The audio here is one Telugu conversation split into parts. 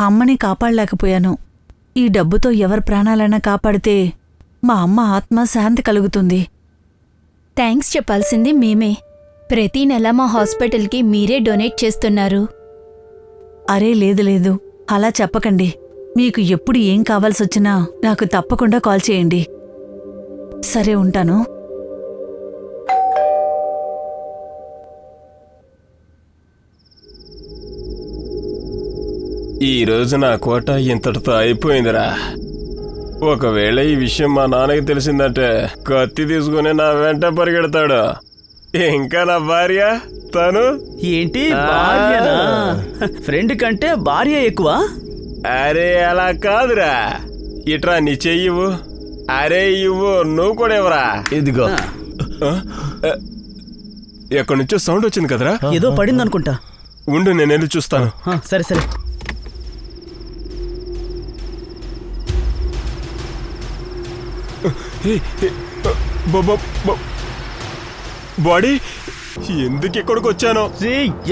అమ్మని కాపాడలేకపోయాను. ఈ డబ్బుతో ఎవరి ప్రాణాలైనా కాపాడితే మా అమ్మ ఆత్మ శాంతి కలుగుతుంది. థ్యాంక్స్ చెప్పాల్సింది మేమే. ప్రతి నెల మా హాస్పిటల్కి మీరే డొనేట్ చేస్తున్నారు. అరే లేదు, అలా చెప్పకండి. మీకు ఎప్పుడు ఏం కావాల్సొచ్చినా నాకు తప్పకుండా కాల్ చేయండి. సరే, ఉంటాను. ఈరోజు నా కోట ఇంతటితో అయిపోయిందిరా. ఒకవేళ ఈ విషయం మా నాన్నకి తెలిసిందంటే కత్తి తీసుకుని నా వెంట పరిగెడతాడు. ఇంకా నా భార్య తను ఏంటి భార్యనా? ఫ్రెండ్ కంటే భార్య ఎక్కువ? అరే అలా కాదురా, ఇట్రా నీ చెయ్యివు. అరే ఇవ్వు, నువ్వు కూడా ఇవ్వరా. ఇదిగో. ఎక్కడి నుంచో సౌండ్ వచ్చింది కదరా. ఏదో పడింది అనుకుంటా. ఉండు, నేను వెళ్ళి చూస్తాను. సరే సరే. బాడీ, ఎందుకు ఇక్కడికి వచ్చాను?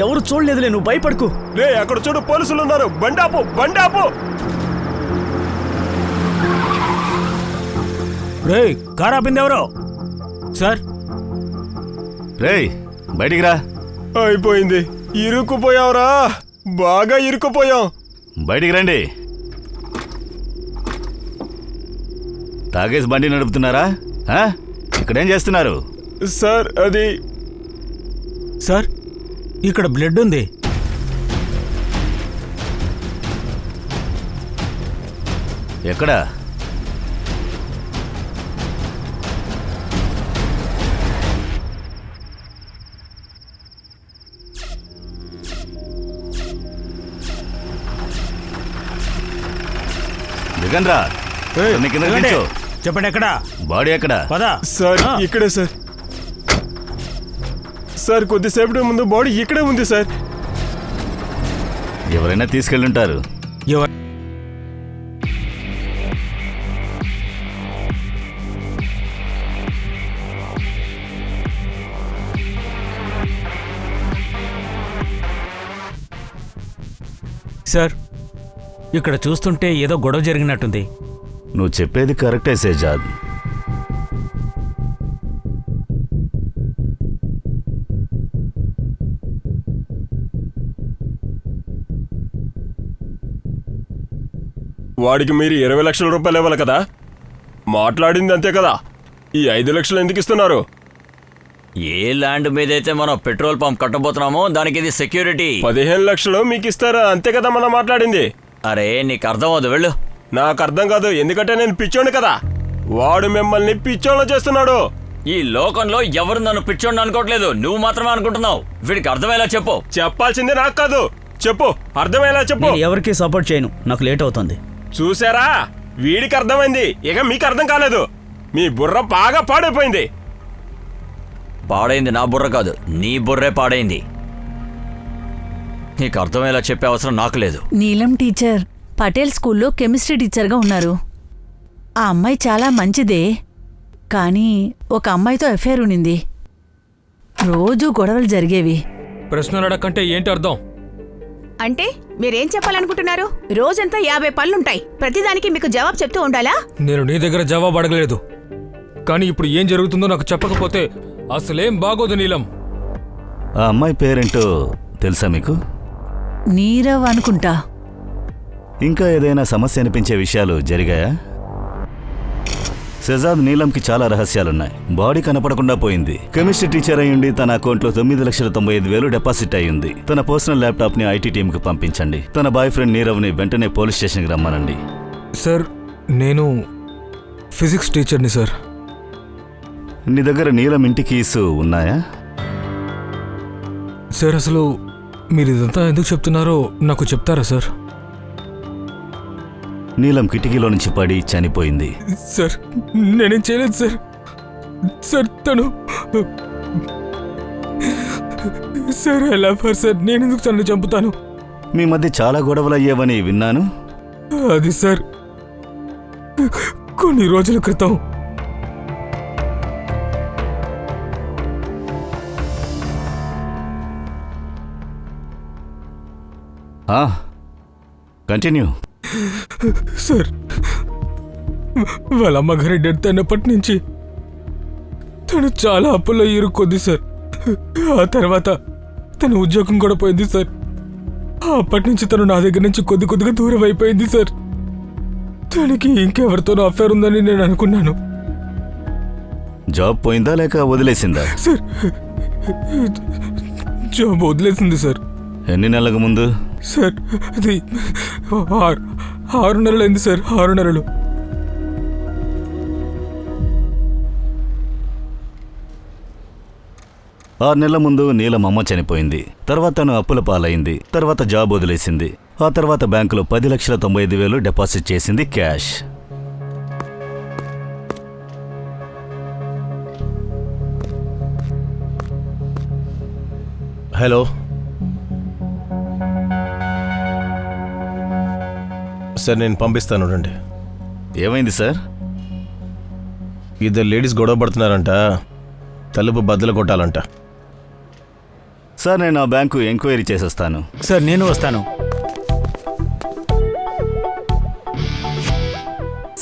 ఎవరు చూడలేదులే, నువ్వు భయపడకు. రే, అక్కడ చూడు, పోలీసులు ఉన్నారు. బండాపు బండాపు. రే, కార్ ఆపింది ఎవరో? సార్. రే, బయటికి రా. అయిపోయింది, ఇరుక్కుపోయావురా, బాగా ఇరుక్కుపోయాం. బయటికి రండి. తాగేసి బండి నడుపుతున్నారా? ఇక్కడేం చేస్తున్నారు? సార్, అది సార్, ఇక్కడ బ్లడ్ ఉంది. ఎక్కడా? దిగండ్రా. చెప్పండి, ఎక్కడా బాడీ? ఎక్కడా? పదా. సార్, ఇక్కడే సార్. సార్, కొద్దిసేపటి ముందు బాడీ ఇక్కడే ఉంది సార్. ఎవరైనా తీసుకెళ్ళుంటారు. సార్, ఇక్కడ చూస్తుంటే ఏదో గొడవ జరిగినట్టుంది. నువ్వు చెప్పేది కరెక్టే సేజాద్. వాడికి మీరు 20 లక్షల రూపాయలు ఇవ్వాలి కదా. మాట్లాడింది అంతే కదా. ఈ 5 లక్షలు ఎందుకు ఇస్తున్నారు? ఏ ల్యాండ్ మీదైతే మనం పెట్రోల్ పంప్ కట్టబోతున్నామో దానికి ఇది సెక్యూరిటీ. 15 లక్షలు మీకు ఇస్తారా, అంతే కదా మనం మాట్లాడింది. అరే, నీకు అర్థం అవదు, వెళ్ళు. నాకు అర్థం కాదు, ఎందుకంటే నేను పిచ్చోండి కదా. వాడు మిమ్మల్ని పిచ్చోళ్ళు చేస్తున్నాడు. ఈ లోకంలో ఎవరు నన్ను పిచ్చోండి అనుకోవట్లేదు, నువ్వు మాత్రమే అనుకుంటున్నావు. వీడికి అర్థమయ్యేలా చెప్పు. చెప్పాల్సింది నాకు కాదు, చెప్పు, అర్థమయ్యేలా చెప్పు. ఎవరికి సపోర్ట్ చేయను, నాకు లేట్ అవుతుంది. చూసారా, వీడికి అర్థమైంది, ఇక మీకు అర్థం కాలేదు. మీ బుర్ర బాగా పాడైపోయింది. పాడైంది నా బుర్ర కాదు, నీ బుర్రే పాడైంది. నీకు అర్థమయ్యేలా చెప్పే అవసరం నాకు లేదు. నీలం టీచర్ పటేల్ స్కూల్లో కెమిస్ట్రీ టీచర్గా ఉన్నారు. ఆ అమ్మాయి చాలా మంచిదే, కానీ ఒక అమ్మాయితో అఫైర్ ఉనింది. రోజూ గొడవలు జరిగేవి. ప్రశ్నలు అడగకంటే ఏంటి అర్థం? అంటే మీరేం చెప్పాలనుకుంటున్నారు? రోజంతా 50 పనులుంటాయి, ప్రతిదానికి మీకు జవాబు చెప్తూ ఉండాలా? నేను నీ దగ్గర జవాబు అడగలేదు, కానీ ఇప్పుడు ఏం జరుగుతుందో నాకు చెప్పకపోతే అసలేం బాగోదు. నీలం, ఆ అమ్మాయి పేరేంటో తెలుసా మీకు? నీరవ్ అనుకుంటా. ఇంకా ఏదైనా సమస్య అనిపించే విషయాలు జరిగాయా? సెజాద్, నీలంకి చాలా రహస్యాలున్నాయి. బాడీ కనపడకుండా పోయింది. కెమిస్ట్రీ టీచర్ అయ్యుండి తన అకౌంట్లో 9,95,000 డిపాజిట్ అయ్యింది. తన పర్సనల్ ల్యాప్టాప్ ని ఐటీ టీంకి పంపించండి. తన బాయ్ ఫ్రెండ్ నీరవ్ని వెంటనే పోలీస్ స్టేషన్కి రమ్మనండి. సార్, నేను ఫిజిక్స్ టీచర్ని సార్. నీ దగ్గర నీలం ఇంటి కీస్ ఉన్నాయా? సార్, అసలు మీరు ఇదంతా ఎందుకు చెప్తున్నారో నాకు చెప్తారా సార్? నీలం కిటికీలో నుంచి పడి చనిపోయింది. సార్, నేనేం చేయలేదు సార్. సార్, తను sir, I love her sir. నేనెందుకు తనని చంపుతాను? మీ మధ్య చాలా గొడవలు అయ్యేవని విన్నాను. అది సార్, కొన్ని రోజుల క్రితం. కంటిన్యూ. సార్, వాళ్ళ అమ్మగారి డెత్ అయినప్పటి నుంచి తను చాలా అప్పుల్లో ఇరుక్కుంది సార్. ఆ తర్వాత తన ఉద్యోగం కూడా పోయింది సార్. అప్పటి నుంచి తను నా దగ్గర నుంచి కొద్దిగా దూరం అయిపోయింది సార్. తనకి ఇంకెవరితోనో అఫేర్ ఉందని నేను అనుకున్నాను జాబ్ పోయిందా లేక వదిలేసిందా? సార్. జాబ్ వదిలేసింది సార్. ఎన్ని నెలలకు ముందు? సార్, అది 6 నెలలు అయింది సార్. 6 నెలలు. ఆరు నెలల ముందు నీలం అమ్మ చనిపోయింది. తర్వాత తను అప్పుల పాలైంది. తర్వాత జాబ్ వదిలేసింది. ఆ తర్వాత బ్యాంకులో 10,95,000 డిపాజిట్ చేసింది క్యాష్. హలో సార్, నేను పంపిస్తాను రండి. ఏమైంది సార్? ఇద్దరు లేడీస్ గొడవ పడుతున్నారంట. తలుపు బద్దలు కొట్టాలంట. సార్, నేను ఆ బ్యాంకు ఎంక్వైరీ చేసేస్తాను. సార్ నేను వస్తాను.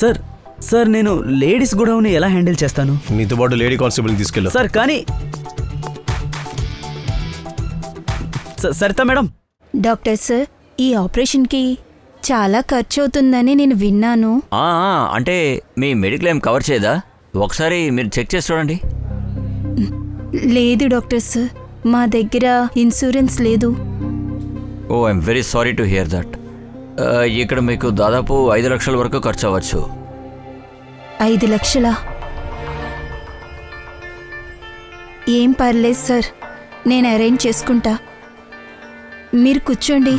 సార్ సార్ నేను లేడీస్ గొడవని ఎలా హ్యాండిల్ చేస్తాను? నీతో పాటు లేడీ కానిస్టేబుల్ని తీసుకెళ్ళు. సార్ కానీ సరిత మేడం. డాక్టర్ సార్, ఈ ఆపరేషన్కి చాలా ఖర్చు అవుతుందని నేను విన్నాను. అంటే మీ మెడిక్లెయిమ్ ఏం కవర్ చేయదా? ఒకసారి మీరు చెక్ చేసి చూడండి. లేదు డాక్టర్ సార్, మా దగ్గర ఇన్సూరెన్స్ లేదు. Oh I'm very sorry to hear that. ఇక్కడ మీకు దాదాపు 5 లక్షల వరకు ఖర్చు అవ్వచ్చు. 5 లక్షలా? ఏం పర్లేదు సార్, నేను అరేంజ్ చేసుకుంటా. మీరు కూర్చోండి.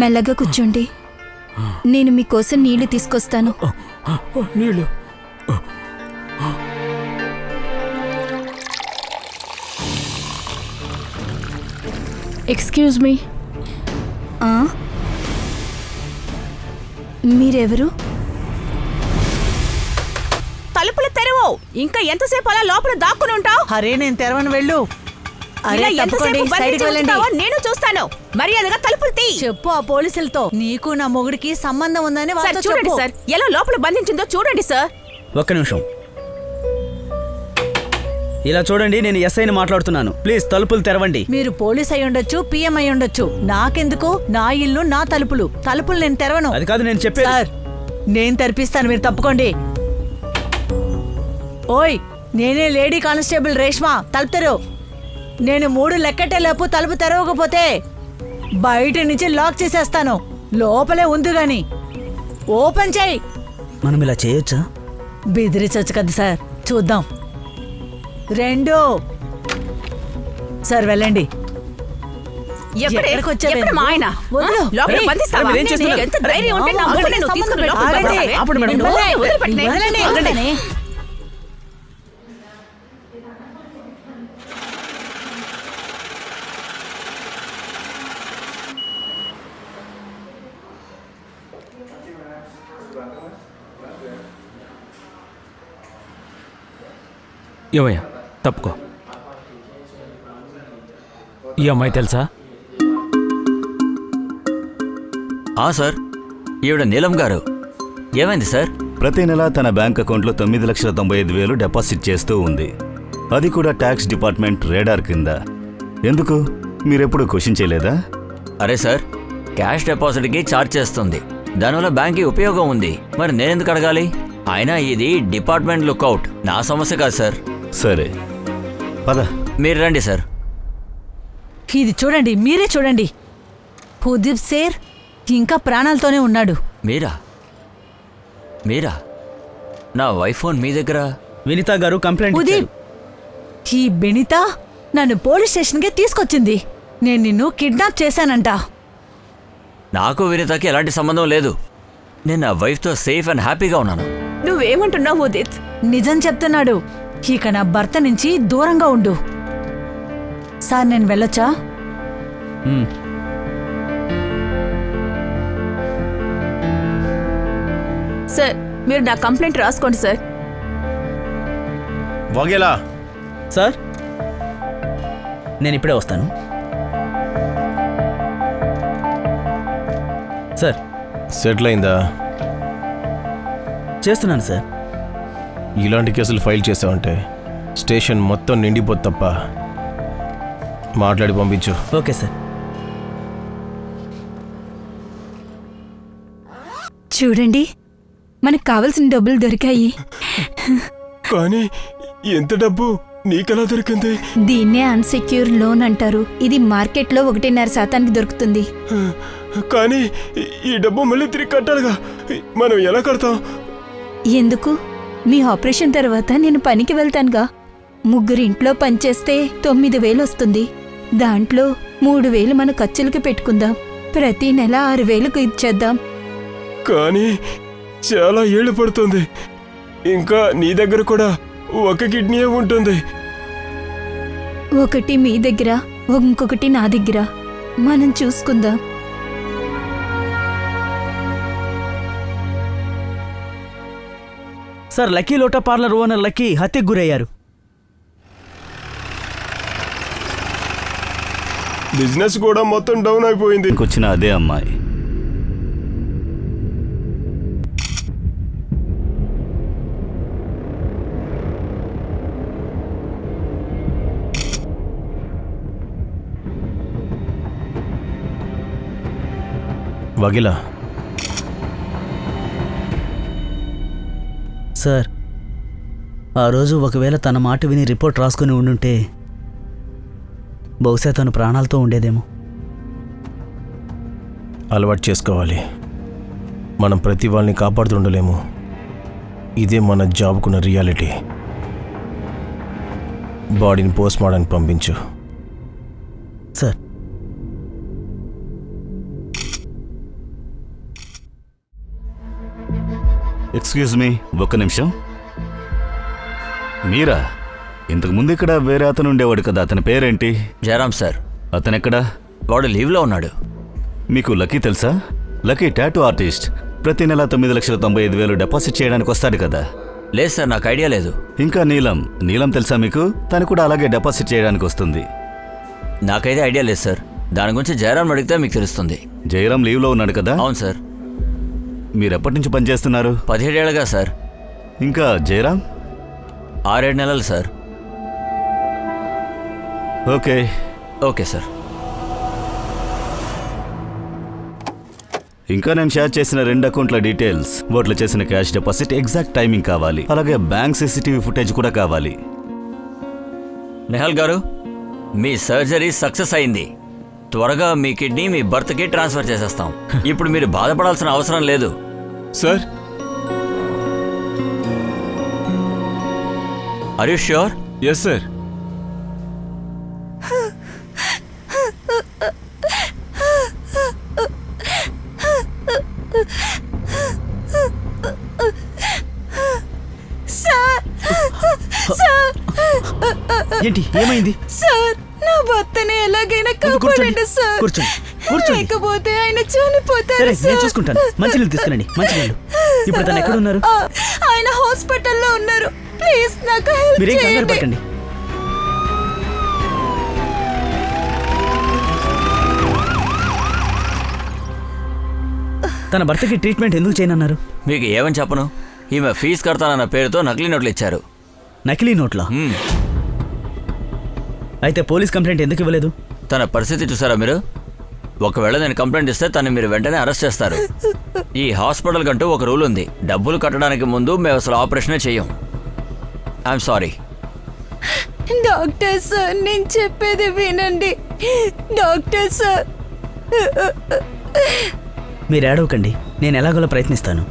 మెల్లగా కూర్చోండి. నేను మీకోసం నీళ్లు తీసుకొస్తాను. నీళ్ళు. ఎక్స్క్యూజ్ మీ, మీరెవరు? తలుపులు తెరవు. ఇంకా ఎంతసేపు అలా లోపల దాక్కుని ఉంటావు? అరే నేను తెరవను, వెళ్ళు. అరే ఇలా తప్పకోండి, ఎంతసేపు సైడ్కి బంధించి వెళ్ళండి. ఉంచుతావో నేను చూస్తాను. మర్యాదగా తలుపులు తీ. చెప్పు ఆ పోలీసులతో నీకు నా మొగుడికి సంబంధం ఉందని సార్ వాళ్ళతో చూడండి చెప్పు. సార్, ఎలా లోపల బంధించిందో చూడండి సార్. ఒక్క నిమిషం. ఇలా చూడండి, నేను ఎస్ఐని మాట్లాడుతున్నాను. ప్లీజ్ తలుపులు తెరవండి. మీరు పోలీస్ అయి ఉండొచ్చు, పిఎం అయి ఉండొచ్చు. నాకెందుకు? నా ఇల్లు, నా తలుపులు. తలుపులు నేను తెరవను. అది కాదు నేను చెప్పేది. సార్, నేను తెరిపిస్తాను, మీరు తప్పుకోండి. ఓయ్, నేనే లేడీ కానిస్టేబుల్ రేష్మా. తలుపు తెరవు. నేను 3 లెక్కటేలోపు తలుపు తెరవకపోతే బయట నుంచి లాక్ చేసేస్తాను. లోపలే ఉంది గాని ఓపెన్ చేయి. మనం ఇలా చేయొచ్చా? బెదిరించచ్చు కదా సార్, చూద్దాం. 2 సార్ వెళ్ళండి. ఎక్కడికి వచ్చావే? ఎక్కడ మా ఆయన? వదిలు. లోపల ఏయ్, బంధిస్తావా? మీరు ఏం చేస్తున్నారు? నీకు ఎంత ధైర్యం ఉంటే నా మొగుడిని నువ్వు తీసుకుని లోపలికి ఆగండి. పంపిస్తావే? ఆపండి మేడం. నిన్ను వదిలిపెట్టనే. వదలండి. ఆగండి. ఏమయ్యా తప్పుకో. ఈ అమ్మాయి తెలుసా? సార్, ఈవిడ నీలం గారు. ఏమైంది సార్? ప్రతి నెల తన బ్యాంక్ అకౌంట్లో 9,95,000 డిపాజిట్ చేస్తూ ఉంది. అది కూడా ట్యాక్స్ డిపార్ట్మెంట్ రేడార్ కింద. ఎందుకు? మీరెప్పుడు క్వశ్చన్ చేయలేదా? అరే సార్, క్యాష్ డిపాజిట్కి ఛార్జ్ చేస్తుంది. దానివల్ల బ్యాంక్కి ఉపయోగం ఉంది. మరి నేనెందుకు అడగాలి? అయినా ఇది డిపార్ట్మెంట్ లుక్అవుట్, నా సమస్య కాదు సార్. సరే పద. మీరు రండి సార్. ఇది చూడండి, మీరే చూడండి. హుదీప్ సేర్ ఇంకా ప్రాణాలతోనే ఉన్నాడు. మీరా? నా వైఫ్ ఫోన్ మీ దగ్గర? వినిత గారు కంప్లైంట్ హుదీప్, ఇచ్చారు. ఈ బెనిత నన్ను పోలీస్ స్టేషన్కే తీసుకొచ్చింది. నేను నిన్ను కిడ్నాప్ చేశానంట. నాకు వినితకి ఎలాంటి సంబంధం లేదు. నేను నా వైఫ్తో సేఫ్ అండ్ హ్యాపీగా ఉన్నాను. నువ్వేమంటున్నావు ఉదిత్? నిజం చెప్తున్నాడు. ఇక నా భర్త నుంచి దూరంగా ఉండు. సార్, నేను వెళ్ళొచ్చా? సార్, మీరు నా కంప్లైంట్ రాసుకోండి సార్. వగేలా. సార్ నేను ఇప్పుడే వస్తాను. సార్ సెటిల్ అయిందా? చేస్తున్నాను సార్. ఇలాంటి కేసులు ఫైల్ చేసావంటే స్టేషన్ మొత్తం నిండిపోద్ది తప్ప. మాట్లాడి పంపించు. Okay sir. చూడండి, మనకు కావలసిన డబ్బులు దొరికాయి. కానీ ఎంత డబ్బు నీకెలా దొరికింది? దీన్నే అన్సెక్యూర్ లోన్ అంటారు. ఇది మార్కెట్లో 1.5% దొరుకుతుంది. కానీ ఈ డబ్బు మళ్ళీ తిరిగి కట్టాలిగా, మనం ఎలా కడతాం? ఎందుకు? మీ ఆపరేషన్ తర్వాత నేను పనికి వెళ్తానుగా. 3 ఇంట్లో పనిచేస్తే 9,000 వస్తుంది. దాంట్లో 3,000 మన ఖర్చులకి పెట్టుకుందాం. ప్రతి నెల 6,000కు ఇచ్చేద్దాం. కానీ చాలా ఏళ్ళు పడుతుంది. ఇంకా నీ దగ్గర కూడా ఒక కిడ్నీయే ఉంటుంది. ఒకటి మీ దగ్గర, ఇంకొకటి నా దగ్గర. మనం చూసుకుందాం. సార్, లక్కీ లోటా పార్లర్ ఓనర్ లక్కీ హత్యకు గురయ్యారు. బిజినెస్ కూడా మొత్తం డౌన్ అయిపోయింది. ఇంకొచ్చిన అదే అమ్మాయి. వగిలా సార్, ఆ రోజు ఒకవేళ తన మాట విని రిపోర్ట్ రాసుకుని ఉండుంటే బహుశా తను ప్రాణాలతో ఉండేదేమో. అలవాటు చేసుకోవాలి. మనం ప్రతి వాళ్ళని కాపాడుతుండలేము. ఇదే మన జాబ్కున్న రియాలిటీ. బాడీని పోస్ట్ మార్టానికి పంపించు. సార్, ఎక్స్క్యూజ్ మీ, ఒక్క నిమిషం. మీరా? ఇంతకు ముందు ఇక్కడ వేరే అతను ఉండేవాడు కదా, అతని పేరేంటి? జయరామ్ సార్. అతనెక్కడా? వాడు లీవ్లో ఉన్నాడు. మీకు లక్కీ తెలుసా? Lucky tattoo artist. ప్రతి నెల 9,95,000 డిపాజిట్ చేయడానికి వస్తాడు కదా. లేదు సార్, నాకు ఐడియా లేదు. ఇంకా నీలం తెలుసా మీకు? తను కూడా అలాగే డిపాజిట్ చేయడానికి వస్తుంది. నాకైతే ఐడియా లేదు సార్. దాని గురించి జయరామ్ అడిగితే మీకు తెలుస్తుంది. జయరామ్ లీవ్లో ఉన్నాడు కదా? అవును సార్. మీరెప్పటి నుంచి పనిచేస్తున్నారు? 17 ఏళ్ళుగా సార్. ఇంకా జయరామ్? 6-7 నెలలు సార్. Okay okay sir. ఇంకా నేను షేర్ చేసిన 2 అకౌంట్ల డీటెయిల్స్, వాటిలో చేసిన క్యాష్ డిపాజిట్ ఎగ్జాక్ట్ టైమింగ్ కావాలి. అలాగే బ్యాంక్ సీసీటీవీ ఫుటేజ్ కూడా కావాలి. నిహాల్ గారు, మీ సర్జరీ సక్సెస్ అయింది. త్వరగా మీ కిడ్నీ మీ భర్తకి ట్రాన్స్ఫర్ చేసేస్తాం. ఇప్పుడు మీరు బాధపడాల్సిన అవసరం లేదు. Sir, are you sure? Yes sir. ఏంటి, ఏమైంది? సార్, నా భర్తని ఎలాగైనా కాపాడండి సార్. కూర్చోండి. లేకపోతే ఆయన చనిపోతారు. సరే, నేను చూసుకుంటాను. మంచినీళ్ళు తీసుకురండి. మంచినీళ్ళు. ఇప్పుడు తను ఎక్కడ ఉన్నారు? ఆయన హాస్పిటల్లో ఉన్నారు. ప్లీజ్ నాకు హెల్ప్ మీరేం కంగారు చేయండి. పడకండి. తన భర్తకి ట్రీట్మెంట్ ఎందుకు చేయనన్నారు? మీకు ఏమని చెప్పను? ఈమె ఫీజు కడతానన్న పేరుతో నకిలీ నోట్లు ఇచ్చారు. నకిలీ నోట్లా? అయితే పోలీస్ కంప్లైంట్ ఎందుకు ఇవ్వలేదు? తన పరిస్థితి చూసారా మీరు? ఒకవేళ నేను కంప్లైంట్ ఇస్తే తను మీరు వెంటనే అరెస్ట్ చేస్తారు. ఈ హాస్పిటల్ కంటూ ఒక రూల్ ఉంది. డబ్బులు కట్టడానికి ముందు మేము అసలు ఆపరేషనే చెయ్యం. I'm sorry. డాక్టర్ సార్, నేను చెప్పేది వినండి. డాక్టర్ సార్, మీరు ఏడవకండి. నేను ఎలాగోలా ప్రయత్నిస్తాను.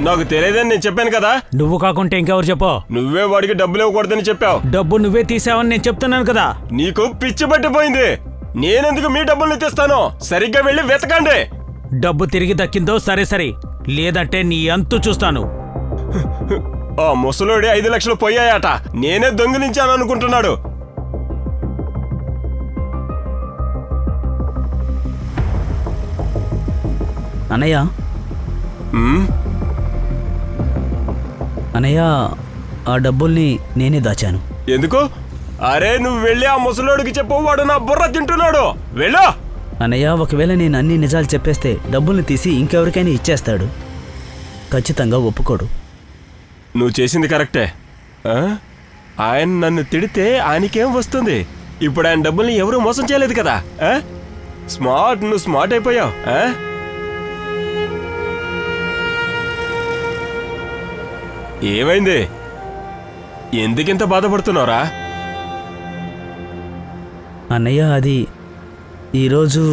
నాకు తెలియదని నేను చెప్పాను కదా. నువ్వు కాకుంటే ఇంకెవరు చెప్పు? నువ్వే వాడికి డబ్బులు ఇవ్వకూడదని చెప్పావు. డబ్బు నువ్వే తీసావని నేను చెప్తున్నాను కదా. నీకు పిచ్చి పట్టిపోయింది. నేనెందుకు మీ డబ్బుల్ని తెస్తాను? సరిగ్గా వెళ్ళి వెతకండి. డబ్బు తిరిగి దక్కిందో సరే, లేదంటే నీ అంతు చూస్తాను. ఆ ముసలోడి 5 లక్షలు పోయాయట. నేనే దొంగిలించాను అనుకుంటున్నాడు. అన్నయ్య, ఆ డబ్బుల్ని నేనే దాచాను. ఎందుకు? అరే నువ్వు వెళ్ళి ఆ ముసలోడికి చెప్పు, వాడు నా బుర్ర తింటున్నాడు. వెళ్ళు. అన్నయ్య, ఒకవేళ నేను అన్ని నిజాలు చెప్పేస్తే డబ్బుల్ని తీసి ఇంకెవరికైనా ఇచ్చేస్తాడు. ఖచ్చితంగా ఒప్పుకోడు. నువ్వు చేసింది కరెక్టే. ఆయన నన్ను తిడితే ఆయనకేం వస్తుంది? ఇప్పుడు ఆయన డబ్బుల్ని ఎవరూ మోసం చేయలేదు కదా. స్మార్ట్, నువ్వు స్మార్ట్ అయిపోయావు. ఏమైంది? ఎందుకింత బాధపడుతున్నావురా? అన్నయ్య, అది ఈరోజు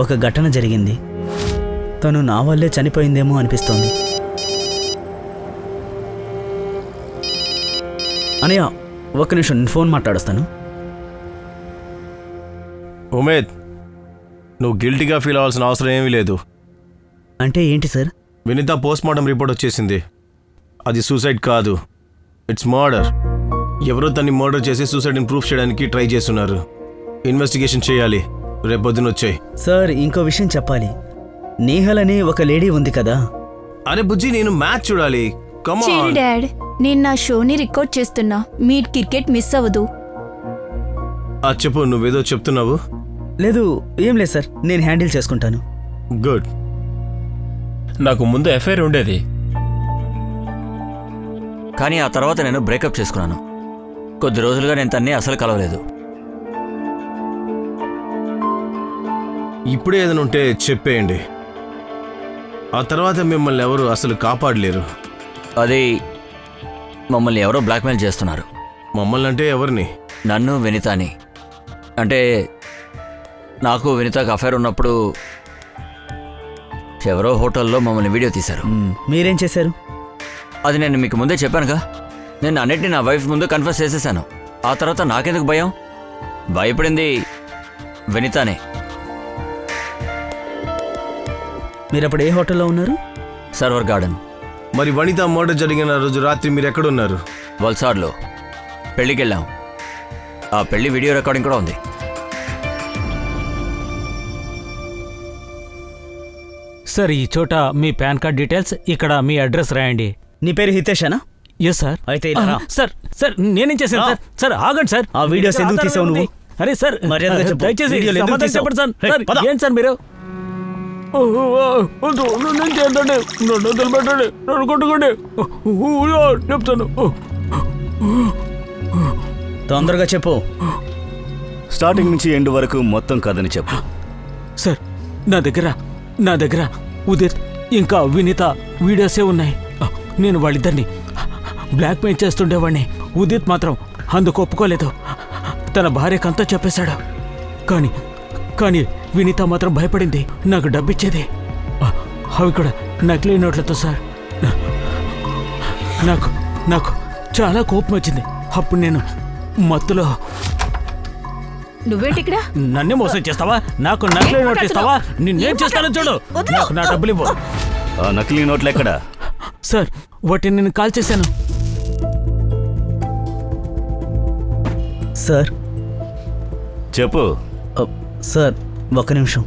ఒక ఘటన జరిగింది. తను నా వల్లే చనిపోయిందేమో అనిపిస్తోంది. అన్నయ్య, ఒక్క నిమిషం, నేను ఫోన్ మాట్లాడొస్తాను. ఉమేద్, నువ్వు గిల్టీగా ఫీల్ అవ్వాల్సిన అవసరం ఏమీ లేదు. అంటే ఏంటి సార్? వినిత పోస్ట్మార్టం రిపోర్ట్ వచ్చేసింది. అది సూసైడ్ కాదు, ఇట్స్ మర్డర్. ఎవరో తన్ని మర్డర్ చేసి సూసైడ్ని ప్రూఫ్ చేయడానికి ట్రై చేస్తున్నారు. ఇన్వెస్టిగేషన్ చేయాలి. రేపొద్దున వచ్చాయి. సార్, ఇంకో విషయం చెప్పాలి. నేహల్ అనే ఒక లేడీ ఉంది కదా. అరే బుజ్జి, నేను మ్యాచ్ చూడాలి. Come chill on. డాడ్, నేను నా షోని రికార్డ్ చేస్తున్నా. మీ క్రికెట్ మిస్ అవ్వదు. చెప్పు, నువ్వేదో చెప్తున్నావు. లేదు, ఏం లేదు సార్, నేను హ్యాండిల్ చేసుకుంటాను. గుడ్. నాకు ముందు ఎఫ్ఐఆర్ ఉండేది, కానీ ఆ తర్వాత నేను బ్రేకప్ చేసుకున్నాను. కొద్ది రోజులుగా నేను తన్ని అసలు కలవలేదు. ఇప్పుడే ఏదైనా ఉంటే చెప్పేయండి. ఆ తర్వాత మిమ్మల్ని ఎవరు అసలు కాపాడలేరు. అది మమ్మల్ని ఎవరో బ్లాక్మెయిల్ చేస్తున్నారు. మమ్మల్ని అంటే ఎవరిని? నన్ను, వినితాని. అంటే నాకు వినితకు అఫైర్ ఉన్నప్పుడు ఎవరో హోటల్లో మమ్మల్ని వీడియో తీశారు. మీరేం చేశారు? అది నేను మీకు ముందే చెప్పానుగా. నేను అన్నిటిని నా వైఫ్ ముందు కన్ఫెస్ చేసేసాను. ఆ తర్వాత నాకెందుకు భయం? భయపడింది వినితానే. మీరు అప్పుడు ఏ హోటల్లో ఉన్నారు? Server garden. మరి వనిత మర్డర్ జరిగిన రోజు రాత్రి మీరు ఎక్కడున్నారు? వల్సాడ్లో పెళ్ళికి వెళ్ళాం. ఆ పెళ్లి వీడియో రికార్డింగ్ కూడా ఉంది. సార్, ఈ చోట మీ పాన్ కార్డ్ డీటెయిల్స్, ఇక్కడ మీ అడ్రస్ రాయండి. నీ పేరు హితేషనా? Yes sir. అయితే ఇలా రా. సార్ సార్ నేనేం చేశాను సార్? సార్ ఆగండి సార్. ఆ వీడియోస్ ఎందుకు తీసావు నువ్వు? అరే సార్, మర్యాదగా చెప్పు. దయచేసి వీడియోలు ఎందుకు సమాధానం తీసావు? చెప్పండి సార్. హే, సార్, పద. ఏం సార్ మీరు? నేను చేద్దండి, నన్ను వదిలిపెట్టండి, నన్ను కొట్టుకోండి, చెప్తాను. తొందరగా చెప్పు. స్టార్టింగ్ నుంచి ఎండ్ వరకు మొత్తం కథని చెప్పు. సార్, నా దగ్గర ఉదిత్ ఇంకా వినీత వీడియోసే ఉన్నాయి. నేను వాళ్ళిద్దరిని బ్లాక్మెయిల్ చేస్తుండేవాడిని. ఉదిత్ మాత్రం అందుకు ఒప్పుకోలేదు. తన భార్యకంతా చెప్పేశాడు. కానీ వినీత మాత్రం భయపడింది. నాకు డబ్బిచ్చేది, అవి కూడా నకిలీ నోట్లతో సార్. నాకు చాలా కోపం వచ్చింది. అప్పుడు నేను మత్తులో. నువ్వేంటి ఇక్కడ? నన్నే మోసం చేస్తావా? నాకు నకిలీ నోట్లు ఇస్తావా? నిన్నేం చేస్తానో చూడు. నాకు నా డబ్బులు ఇవ్వు. ఆ నకిలీ నోట్లు ఎక్కడా? సార్, వాటిని నేను కాల్ చేశాను. సార్ చెప్పు. సార్, ఒక్క నిమిషం.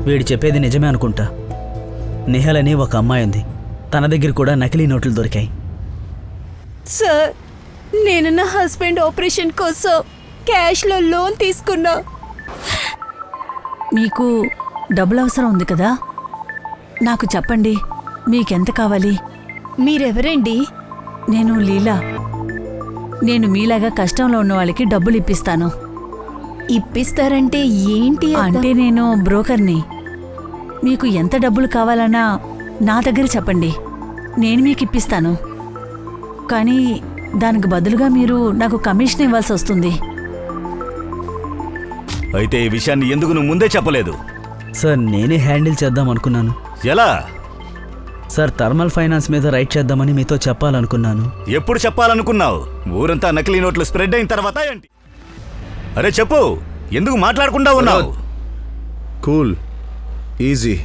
వీడు చెప్పేది నిజమే అనుకుంటా. నిహాల్ అని ఒక అమ్మాయి ఉంది. తన దగ్గర కూడా నకిలీ నోట్లు దొరికాయి. సార్, నేను నా హస్బెండ్ ఆపరేషన్ కోసం క్యాష్లో లోన్ తీసుకున్నా. మీకు డబ్బులు అవసరం ఉంది కదా, నాకు చెప్పండి. మీకెంత కావాలి? మీరెవరండి? నేను లీలా. నేను మీలాగా కష్టంలో ఉన్న వాళ్ళకి డబ్బులు ఇప్పిస్తాను. ఇప్పిస్తారంటే ఏంటి? అంటే నేను బ్రోకర్ని. మీకు ఎంత డబ్బులు కావాలన్నా నా దగ్గర చెప్పండి, నేను మీకు ఇప్పిస్తాను. కానీ దానికి బదులుగా మీరు నాకు కమిషన్ ఇవ్వాల్సి వస్తుంది. అయితే ఈ విషయాన్ని ఎందుకు నువ్వు ముందే చెప్పలేదు? సార్, నేనే హ్యాండిల్ చేద్దాం అనుకున్నాను. ఎలా? సార్, థర్మల్ ఫైనాన్స్ మీద రైట్ చేద్దామని మీతో చెప్పాలనుకున్నాను. ఎప్పుడు చెప్పాలనుకున్నావు? ఊరంతా నకిలీ నోట్లు స్ప్రెడ్ అయిన తర్వాత ఏంటి? అరే చెప్పు, ఎందుకు మాట్లాడకుండా ఉన్నావు? Cool, easy.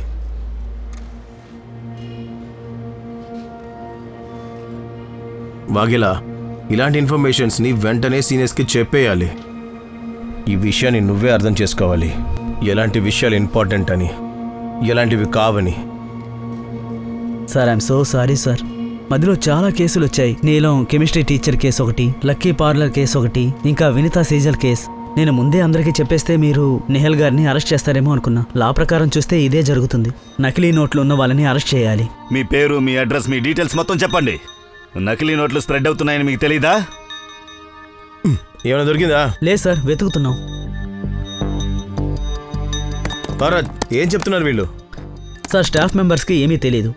వాగిలా, ఇలాంటి ఇన్ఫర్మేషన్స్ని వెంటనే సీనియర్స్కి చెప్పేయాలి. ఈ విషయాన్ని నువ్వే అర్థం చేసుకోవాలి. ఎలాంటి విషయాలు ఇంపార్టెంట్ అని, ఎలాంటివి కావని. Sir I'm so sorry sir. మధ్యలో చాలా కేసులు వచ్చాయి. నీలం కెమిస్ట్రీ టీచర్ కేసు ఒకటి, లక్కీ పార్లర్ కేసు ఒకటి, ఇంకా వినితా సీజల్ కేసు. నేను ముందే అందరికీ చెప్పేస్తే మీరు నిహల్ గారిని అరెస్ట్ చేస్తారేమో అనుకున్నా. లా ప్రకారం చూస్తే ఇదే జరుగుతుంది. నకిలీ నోట్లు ఉన్న వాళ్ళని అరెస్ట్ చేయాలి. మీ పేరు, మీ అడ్రస్, మీ డీటెయిల్స్ మొత్తం చెప్పండి. నకిలీ నోట్లు స్ప్రెడ్ అవుతున్నాయని మీకు తెలీదా? ఏమైనా దొరికిందా? లేదు సార్, వెతుకుతున్నాం. భారత్, ఏం చెప్తున్నారు వీళ్ళు? సార్ స్టాఫ్ మెంబర్స్కి ఏమీ తెలియదు.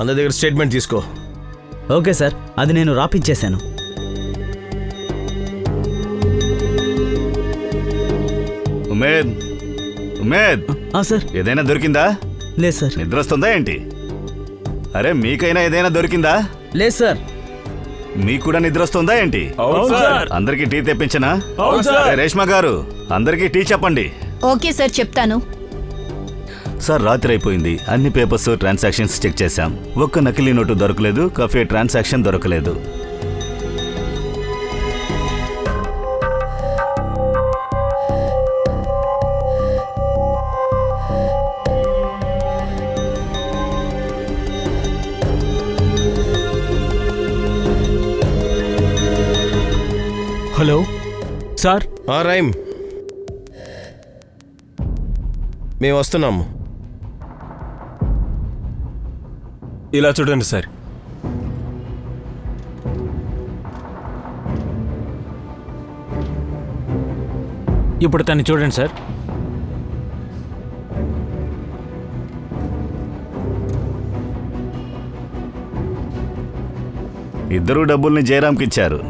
అందరి దగ్గర స్టేట్మెంట్ తీసుకో. ఓకే సార్, అది నేను రాపిచ్చేశాను. ఉమేద్, ఉమేద్, సార్ ఏదైనా దొరికిందా? లేదు సార్. నిద్ర వస్తుందా ఏంటి? అరే మీకైనా ఏదైనా దొరికిందా? లేదు సార్. మీకు కూడా నిద్ర వస్తుందా ఏంటి? అందరికీ టీ తెప్పించనా? రేష్మా గారు, అందరికీ టీ చెప్పండి. ఓకే సార్, చెప్తాను. సార్ రాత్రి అయిపోయింది. అన్ని పేపర్స్, ట్రాన్సాక్షన్స్ చెక్ చేశాం. ఒక్క నకిలీ నోటు దొరకలేదు, కఫే ట్రాన్సాక్షన్ దొరకలేదు. Hello sir. రైమ్, మేము వస్తున్నాము. ఇలా చూడండి సార్. ఇప్పుడు తను చూడండి సార్. ఇద్దరు డబ్బుల్ని జయరాంకి ఇచ్చారు.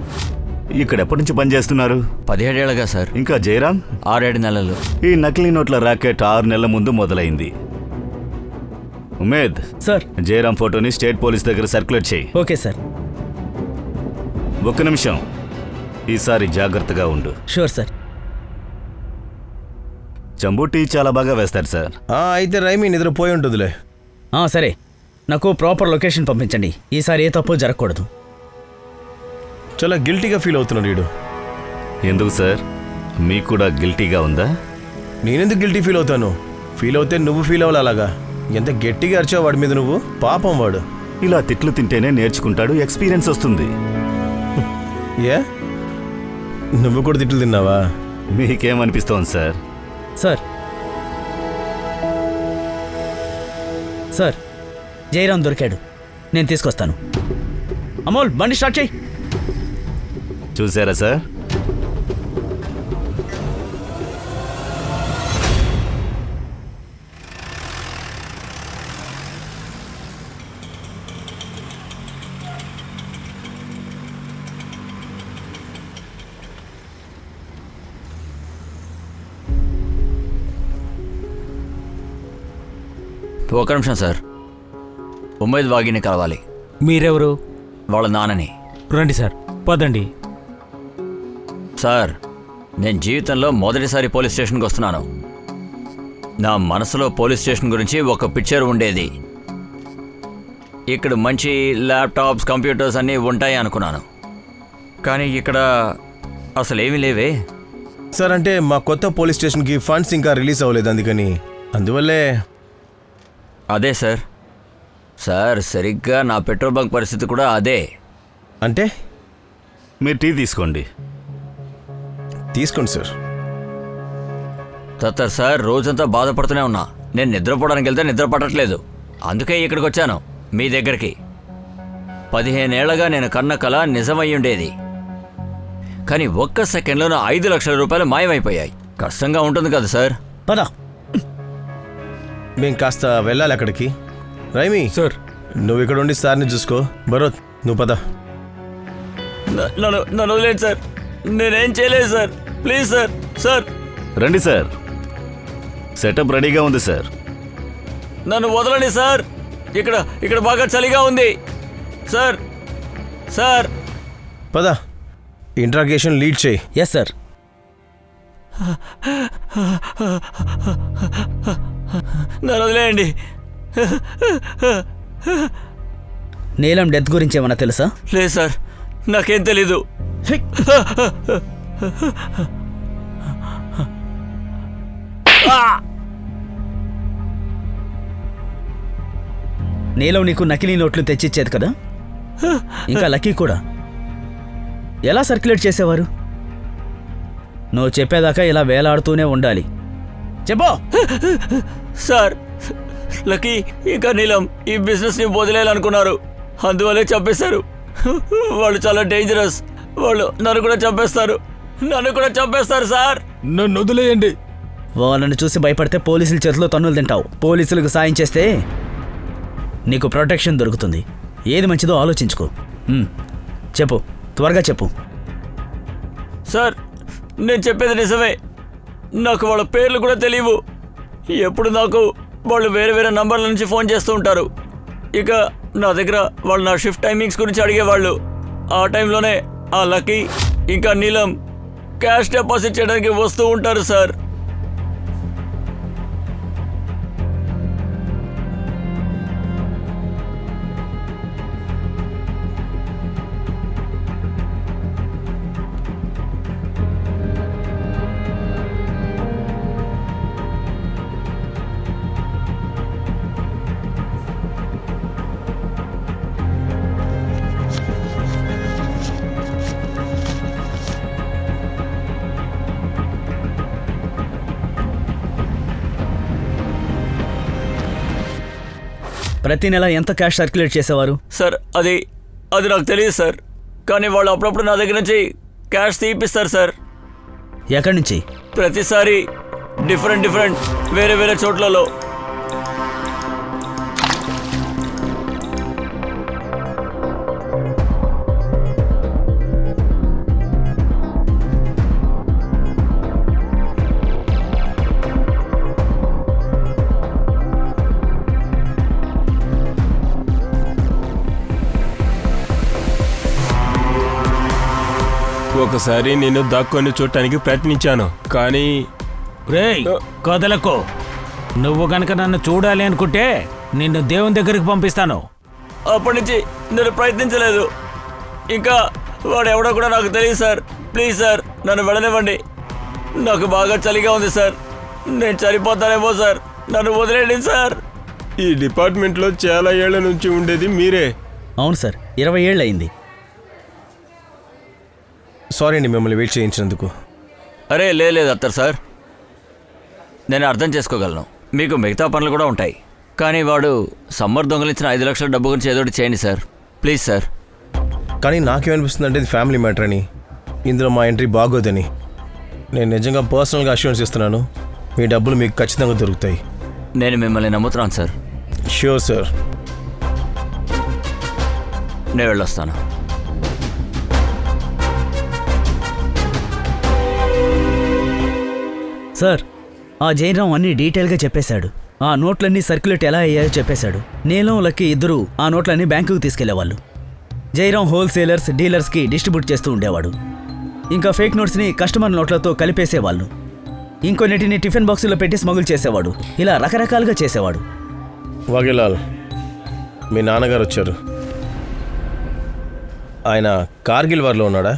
ఇక్కడ ఎప్పటి నుంచి పనిచేస్తున్నారు? 17 ఏళ్ళగా సార్. ఇంకా జయరాం? 6-7 నెలలు. ఈ నకిలీ నోట్ల రాకెట్ 6 నెలల ముందు మొదలైంది. ఉమేద్ సార్. జయరాం ఫోటోని స్టేట్ పోలీస్ దగ్గర సర్క్యులేట్ చేయి. Okay sir. ఒక్క నిమిషం, ఈసారి జాగ్రత్తగా ఉండు. Sure sir. చంబు టీ చాలా బాగా వేస్తారు సార్. అయితే రైమి నిద్రపోయి ఉంటుందిలే. సరే, నాకు ప్రాపర్ లొకేషన్ పంపించండి. ఈసారి ఏ తప్పు జరగకూడదు. చాలా గిల్టీగా ఫీల్ అవుతున్నాడు వీడు. ఎందుకు సార్, మీకు కూడా గిల్టీగా ఉందా? నేనెందుకు గిల్టీ ఫీల్ అవుతాను? ఫీల్ అవుతే నువ్వు ఫీల్ అవ్వాలి. అలాగా ఎంత గట్టిగా అరిచావు వాడి మీద నువ్వు. పాపం వాడు. ఇలా తిట్లు తింటేనే నేర్చుకుంటాడు, ఎక్స్పీరియన్స్ వస్తుంది. ఏ, నువ్వు కూడా తిట్లు తిన్నావా? మీకేమనిపిస్తోంది సార్? సార్ సార్ జయరాం దొరికాడు, నేను తీసుకొస్తాను. అమోల్, బండి స్టార్ట్ చేయి. చూసారా సార్? ఒక నిమిషం సార్. ఉమేద్ వాగిని కలవాలి. మీరెవరు? వాళ్ళ నాన్నని. రండి సార్, పదండి. సార్, నేను జీవితంలో మొదటిసారి పోలీస్ స్టేషన్కి వస్తున్నాను. నా మనసులో పోలీస్ స్టేషన్ గురించి ఒక పిక్చర్ ఉండేది. ఇక్కడ మంచి ల్యాప్టాప్స్, కంప్యూటర్స్ అన్నీ ఉంటాయి అనుకున్నాను. కానీ ఇక్కడ అసలు ఏమీ లేవే. సార్, అంటే మా కొత్త పోలీస్ స్టేషన్కి ఫండ్స్ ఇంకా రిలీజ్ అవ్వలేదు, అందువల్లే. అదే సార్. సార్, సరిగ్గా నా పెట్రోల్ బంక్ పరిస్థితి కూడా అదే. అంటే మీరు టీ తీసుకోండి. తీసుకోండి సార్. సార్, రోజంతా బాధపడుతూనే ఉన్నా. నేను నిద్రపోవడానికి వెళ్తే నిద్ర పట్టట్లేదు. అందుకే ఇక్కడికి వచ్చాను, మీ దగ్గరికి. 15 ఏళ్లగా నేను కన్న కల నిజమయ్యుండేది. కానీ ఒక్క సెకండ్లో నా 5 లక్షల రూపాయలు మాయమైపోయాయి. కష్టంగా ఉంటుంది కదా సార్. పద, మేము కాస్త వెళ్ళాలి అక్కడికి. రైమి సార్, నువ్వు ఇక్కడ ఉండి సార్ని చూసుకో. భరత్, నువ్వు పద. నన్ను వదిలేండి సార్, నేనేం చేయలేదు సార్. Please sir. సార్ రండి సార్, సెటప్ రెడీగా ఉంది సార్. నన్ను వదలండి సార్. ఇక్కడ బాగా చలిగా ఉంది సార్. సార్ పద, ఇంట్రాగేషన్ లీడ్ చేయి. Yes sir. నన్ను వదిలేయండి. నీలం డెత్ గురించి ఏమన్నా తెలుసా? లేదు సార్, నాకేం తెలీదు. నీలం నీకు నకిలీ నోట్లు తెచ్చిచ్చేది కదా, ఇంకా లక్కీ కూడా. ఎలా సర్క్యులేట్ చేసేవారు? నువ్వు చెప్పేదాకా ఇలా వేలాడుతూనే ఉండాలి. చెప్పు. సార్, లక్కీ ఇంకా నీలం ఈ బిజినెస్ని వదిలేయాలనుకున్నారు, అందువల్లే చంపేశారు. వాళ్ళు చాలా డేంజరస్, వాళ్ళు నన్ను కూడా చంపేస్తారు సార్. నన్ను వదిలేయండి. వాళ్ళని చూసి భయపడితే పోలీసుల చేతిలో తన్నులు తింటావు. పోలీసులకు సాయం చేస్తే నీకు ప్రొటెక్షన్ దొరుకుతుంది. ఏది మంచిదో ఆలోచించుకో. చెప్పు, త్వరగా చెప్పు. సార్, నేను చెప్పేది నిజమే. నాకు వాళ్ళ పేర్లు కూడా తెలియవు. ఎప్పుడు నాకు వాళ్ళు వేరే వేరే నంబర్ల నుంచి ఫోన్ చేస్తూ ఉంటారు. ఇక నా దగ్గర వాళ్ళు నా షిఫ్ట్ టైమింగ్స్ గురించి అడిగేవాళ్ళు. ఆ టైంలోనే ఆ లక్కీ ఇంకా నీలం క్యాష్ డిపాజిట్ చేయడానికి వస్తూ ఉంటారు సార్. ప్రతి నెల ఎంత క్యాష్ సర్క్యులేట్ చేసేవారు? సార్, అది నాకు తెలియదు సార్. కానీ వాళ్ళు అప్పుడప్పుడు నా దగ్గర నుంచి క్యాష్ తీపిస్తారు సార్. ఎక్కడి నుంచి? ప్రతిసారి డిఫరెంట్ వేరే వేరే చోట్లలో. ఒకసారి నేను దాక్కొని చూడటానికి ప్రయత్నించాను, కానీ రేయ్ కదలకు. నువ్వు గనక నన్ను చూడాలి అనుకుంటే నిన్ను దేవుని దగ్గరికి పంపిస్తాను. అప్పటి నుంచి నేను ప్రయత్నించలేదు. ఇంకా వాడు ఎవడో కూడా నాకు తెలియదు సార్. ప్లీజ్ సార్, నన్ను వెళ్ళనివ్వండి. నాకు బాగా చలిగా ఉంది సార్. నేను చనిపోతానేమో సార్. నన్ను వదిలేయండి సార్. ఈ డిపార్ట్మెంట్లో చాలా ఏళ్ల నుంచి ఉండేది మీరే. అవును సార్, 20 ఏళ్ళు అయింది. సారీ అండి మిమ్మల్ని వెయిట్ చేయించినందుకు. అరే లేదు అత్తర్ సార్, నేను అర్థం చేసుకోగలను. మీకు మిగతా పనులు కూడా ఉంటాయి. కానీ వాడు సమ్మర్ దొంగలించిన 5 లక్షల డబ్బు గురించి ఏదోటి చేయండి సార్, ప్లీజ్ సార్. కానీ నాకేమనిపిస్తుంది అంటే ఇది ఫ్యామిలీ మ్యాటర్ అని, ఇందులో మా ఎంట్రీ బాగోదని. నేను నిజంగా పర్సనల్గా అష్యూరెన్స్ ఇస్తున్నాను, మీ డబ్బులు మీకు ఖచ్చితంగా దొరుకుతాయి. నేను మిమ్మల్ని నమ్ముతున్నాను సార్. Sure sir. నేను వెళ్ళొస్తాను. సార్, ఆ జైరాం అన్ని డీటెయిల్గా చెప్పేశాడు. ఆ నోట్లన్నీ సర్క్యులేట్ ఎలా అయ్యాయో చెప్పేశాడు. నీలం లక్కీ ఇద్దరు ఆ నోట్లన్నీ బ్యాంకుకు తీసుకెళ్లేవాళ్ళు. జైరాం హోల్సేలర్స్, డీలర్స్కి డిస్ట్రిబ్యూట్ చేస్తూ ఉండేవాడు. ఇంకా ఫేక్ నోట్స్ని కస్టమర్ నోట్లతో కలిపేసేవాళ్ళు. ఇంకొన్నిటిని టిఫిన్ బాక్సులో పెట్టి స్మగుల్ చేసేవాడు. ఇలా రకరకాలుగా చేసేవాడు. వాగేలాల్, మీ నాన్నగారు వచ్చారు. ఆయన కార్గిల్ వార్లో ఉన్నాడా?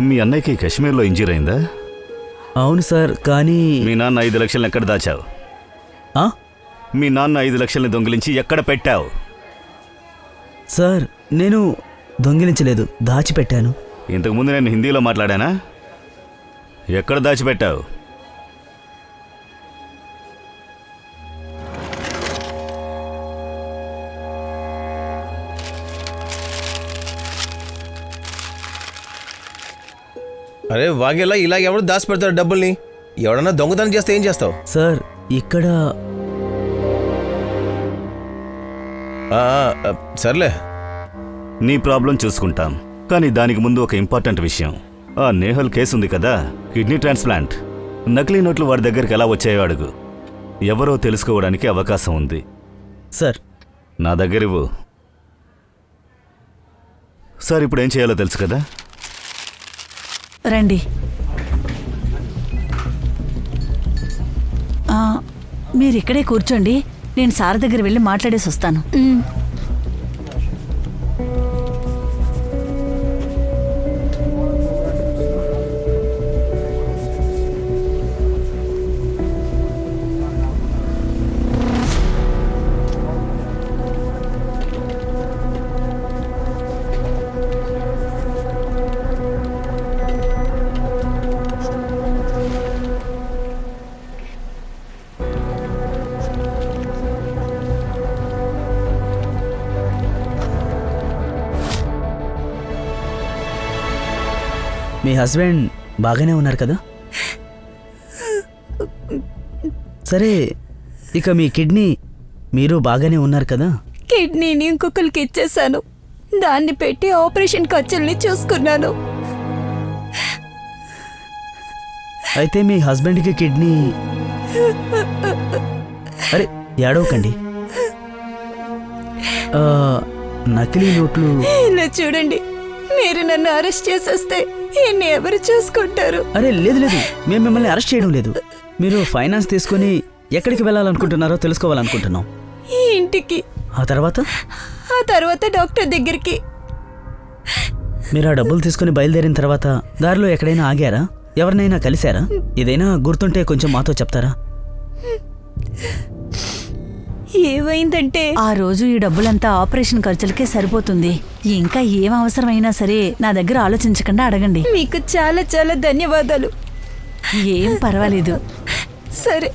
మీ అన్నయ్యకి కశ్మీర్లో ఇంజూర్ అయిందా? అవును సార్, కానీ మీ నాన్న 5 లక్షలను ఎక్కడ దాచావు? మీ నాన్న 5 లక్షల్ని దొంగిలించి ఎక్కడ పెట్టావు? సార్, నేను దొంగిలించలేదు, దాచిపెట్టాను. ఇంతకుముందు నేను హిందీలో మాట్లాడానా? ఎక్కడ దాచిపెట్టావు? అరే వాగేలా, ఇలా ఎవరు దాచి పెడతారు డబ్బుల్ని? ఎవడన్నా దొంగతనం చేస్తే ఏం చేస్తావు? సార్, ఇక్కడ సర్లే, నీ ప్రాబ్లం చూసుకుంటాం. కానీ దానికి ముందు ఒక ఇంపార్టెంట్ విషయం. ఆ నేహల్ కేసు ఉంది కదా, కిడ్నీ ట్రాన్స్ప్లాంట్. నకిలీ నోట్లు వాడి దగ్గరికి ఎలా వచ్చాయో అడుగు. ఎవరో తెలుసుకోవడానికి అవకాశం ఉంది. సార్, నా దగ్గరివ్వు. సార్, ఇప్పుడు ఏం చేయాలో తెలుసు కదా? రండి. మీరు ఇక్కడే కూర్చోండి, నేను సార్ దగ్గర వెళ్ళి మాట్లాడేసి వస్తాను. మీ హస్బెండ్ బాగానే ఉన్నారు కదా? సరే, ఇక మీ కిడ్నీ మీరు బాగానే ఉన్నారు కదా? కిడ్నీని ఇంకొకరికి ఇచ్చేశాను. దాన్ని పెట్టి ఆపరేషన్ ఖర్చుల్ని చూసుకున్నాను. అయితే మీ హస్బెండ్కి కిడ్నీ... అరే ఏడవకండి. నకిలీ నోట్లు... ఇలా చూడండి, మీరు నన్ను అరెస్ట్ చేసేస్తే ఈయన్ని ఎవరు చూసుకుంటారు? అరే లేదు లేదు, మేము మిమ్మల్ని అరెస్ట్ చేయడం లేదు. మీరు ఫైనాన్స్ తీసుకొని ఎక్కడికి వెళ్ళాలనుకుంటున్నారో తెలుసుకోవాలనుకుంటున్నాం. ఈ ఇంటికి. ఆ తర్వాత డాక్టర్ దగ్గరికి. మీరు ఆ డబ్బులు తీసుకుని బయలుదేరిన తర్వాత దారిలో ఎక్కడైనా ఆగారా? ఎవరినైనా కలిశారా? ఏదైనా గుర్తుంటే కొంచెం మాతో చెప్తారా? ఏమైందంటే ఆ రోజు ఈ డబ్బులంతా ఆపరేషన్ ఖర్చులకే సరిపోతుంది. ఇంకా ఏం అవసరమైనా సరే నా దగ్గర ఆలోచించకుండా అడగండి. మీకు చాలా చాలా ధన్యవాదాలు. ఏం పర్వాలేదు. సరే.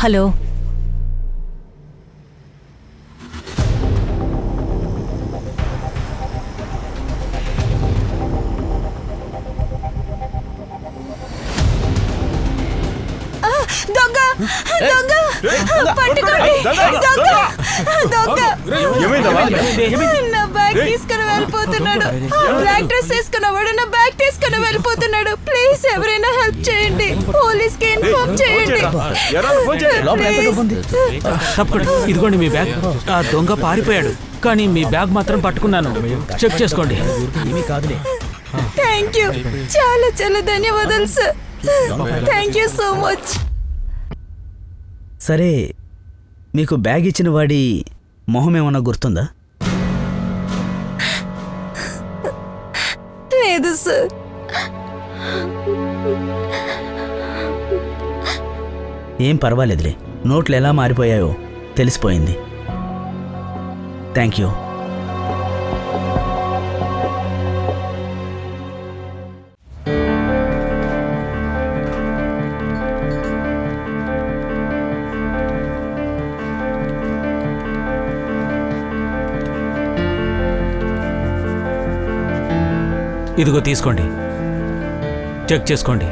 హలో, దొంగ దొంగ పట్టుకోండి. దొంగ నా బ్యాగ్ తీసుకుని వెళ్ళిపోతున్నాడు. బ్లాక్ డ్రెస్ వేసుకున్నవాడు నా బ్యాగ్ తీసుకుని వెళ్ళిపోతున్నాడు. ప్లీజ్ ఎవరైనా హెల్ప్ చేయండి. పోలీస్ కి ఇన్ఫార్మ్ చేయండి. తప్పకుండా ఇదిగోండి మీ బ్యాగ్. ఆ దొంగ పారిపోయాడు, కానీ మీ బ్యాగ్ మాత్రం పట్టుకున్నాను. చెక్ చేసుకోండి. ఏమీ కాదులే. థ్యాంక్ యూ, చాలా చాలా ధన్యవాదాలు sir. Thank you so much. సరే, మీకు బ్యాగ్ ఇచ్చిన వాడి మొహం ఏమన్నా గుర్తుందా? లేదు సార్. ఏం పర్వాలేదులే, నోట్లు ఎలా మారిపోయాయో తెలిసిపోయింది. Thank you. ఇదిగో తీసుకోండి, చెక్ చేసుకోండి.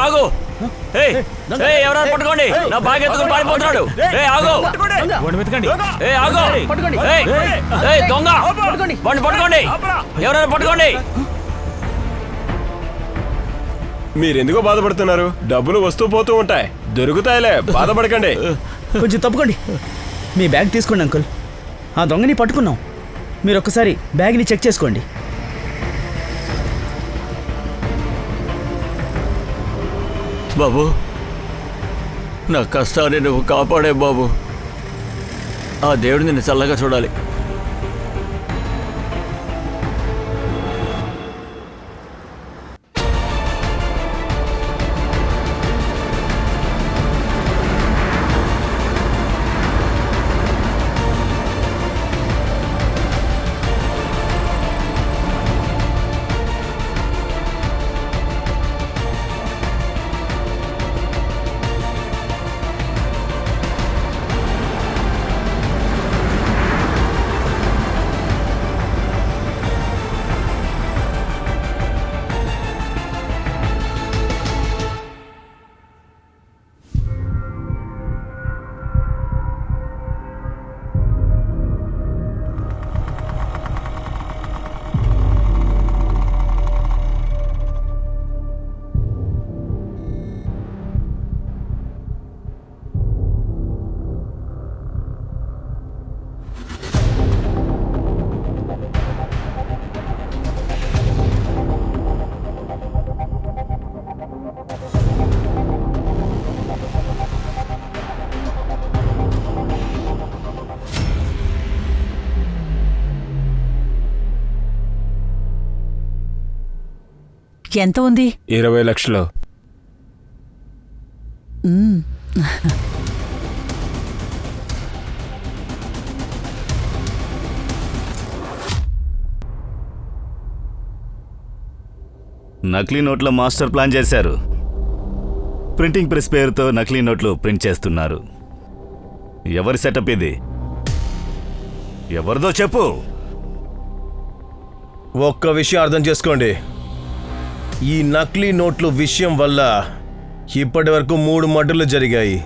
ఆగు! ఎవరైనా పట్టుకోండి, నా బ్యాగ్ ఎత్తుకుని పారిపోతున్నాడు. ఆగు! వెతకండి. ఆగు! దొంగ వాడిని పట్టుకోండి, ఎవరైనా పట్టుకోండి. మీరెందుకో బాధపడుతున్నారు? డబ్బులు వస్తూ పోతూ ఉంటాయి, దొరుకుతాయిలే, బాధపడకండి. కొంచెం తప్పుకోండి. మీ బ్యాగ్ తీసుకోండి అంకుల్. ఆ దొంగని పట్టుకున్నాం. మీరు ఒక్కసారి బ్యాగ్ని చెక్ చేసుకోండి. బాబు, నా కష్టాన్ని నువ్వు కాపాడే బాబు. ఆ దేవుడు నిన్ను చల్లగా చూడాలి. ఎంత ఉంది? 20 లక్షలు. మ్మ్. నకిలీ నోట్ల మాస్టర్ ప్లాన్ చేశారు. ప్రింటింగ్ ప్రెస్ పేరుతో నకిలీ నోట్లు ప్రింట్ చేస్తున్నారు. ఎవరి సెటప్ ఇది? ఎవరిదో చెప్పు. ఒక్క విషయం అర్థం చేసుకోండి, ఈ నకిలీ నోట్లు విషయం వల్ల ఇప్పటి వరకు 3 మర్డర్లు జరిగాయి.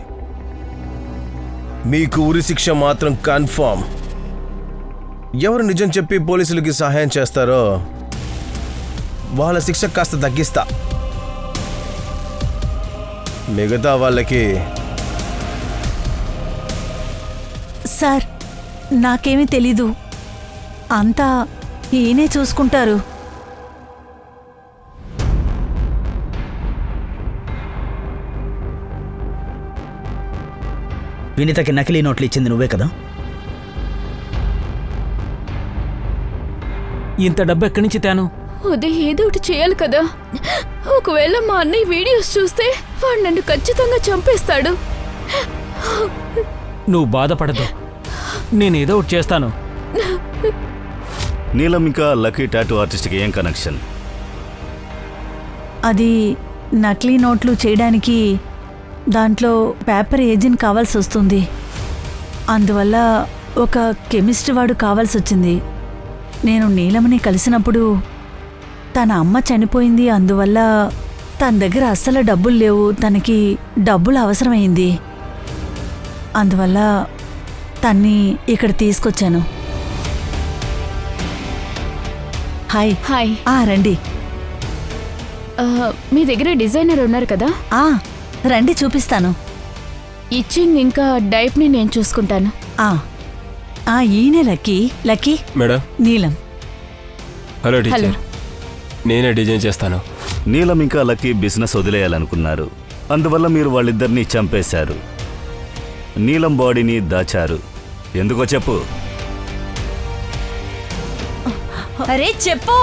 మీకు ఉరి శిక్ష మాత్రం కన్ఫర్మ్. ఎవరు నిజం చెప్పి పోలీసులకి సహాయం చేస్తారో వాళ్ళ శిక్ష కాస్త తగ్గిస్తా. మిగతా వాళ్ళకి సార్, నాకేమీ తెలీదు. అంతా ఈయనే చూసుకుంటారు. వినితకి నకిలీ నోట్లు ఇచ్చింది నువ్వే కదా? ఇంత డబ్బు ఎక్కడి నుంచి తేను? అదే ఏదో ఒకటి చేయాలి కదా. ఒకవేళ మా అన్నయ్య వీడియోస్ చూస్తే వాడు నన్ను ఖచ్చితంగా చంపేస్తాడు. నువ్వు బాధపడదు, నేనేదో ఒకటి చేస్తాను. నీలం ఇంకా లక్కీ టాటూ ఆర్టిస్ట్కి ఏం కనెక్షన్? అది నకిలీ నోట్లు చేయడానికి దాంట్లో పేపర్ ఏజెంట్ కావాల్సి వస్తుంది. అందువల్ల ఒక కెమిస్ట్ వాడు కావాల్సి వచ్చింది. నేను నీలమని కలిసినప్పుడు తన అమ్మ చనిపోయింది. అందువల్ల తన దగ్గర అస్సలు డబ్బులు లేవు. తనకి డబ్బులు అవసరమైంది. అందువల్ల తన్ని ఇక్కడ తీసుకొచ్చాను. హాయ్. హాయ్. రండి. మీ దగ్గర డిజైనర్ ఉన్నారు కదా? రండి, చూపిస్తాను. ఇచ్చింగ్ ఇంకా డైప్ని నేను చూసుకుంటాను. ఈయనే లక్కీ. Lucky madam. నీలం. హలో టీచర్, నేనే డిజైన్ చేస్తాను. నీలం ఇంకా లక్కీ బిజినెస్ వదిలేయాలనుకున్నారు. అందువల్ల మీరు వాళ్ళిద్దరినీ చంపేశారు. నీలం బాడీని దాచారు. ఎందుకో చెప్పు. అరే చెప్పు.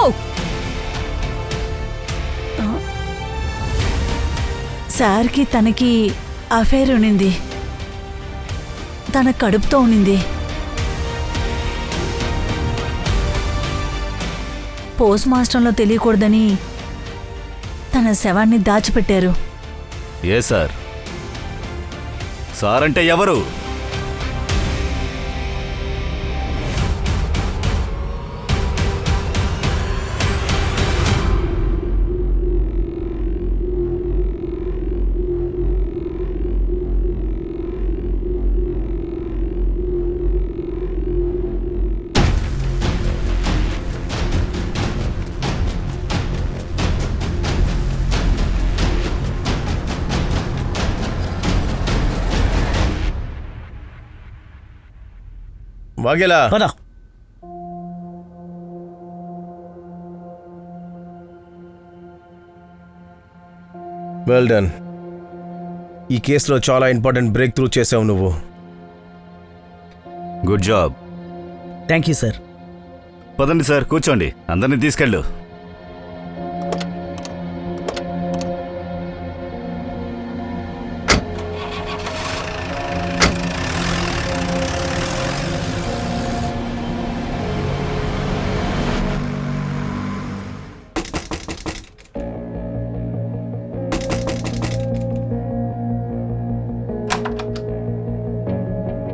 సార్కి తనకి అఫైర్ ఉనింది. తన కడుపుతో ఉనింది. పోస్ట్ మాస్టర్లో తెలియకూడదని తన శవాన్ని దాచిపెట్టారు. ఏ సార్? సార్ అంటే ఎవరు? వాగేలా పద. Well done. ఈ కేసులో చాలా ఇంపార్టెంట్ బ్రేక్ త్రూ చేసావు నువ్వు. Good job. Thank you sir. పదండి సార్, కూర్చోండి. అందరినీ తీసుకెళ్ళు.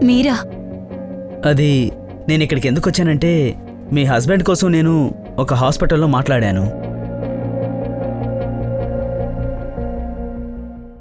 మీరా? అది నేను ఇక్కడికి ఎందుకు వచ్చానంటే మీ హస్బెండ్ కోసం నేను ఒక హాస్పిటల్లో మాట్లాడాను.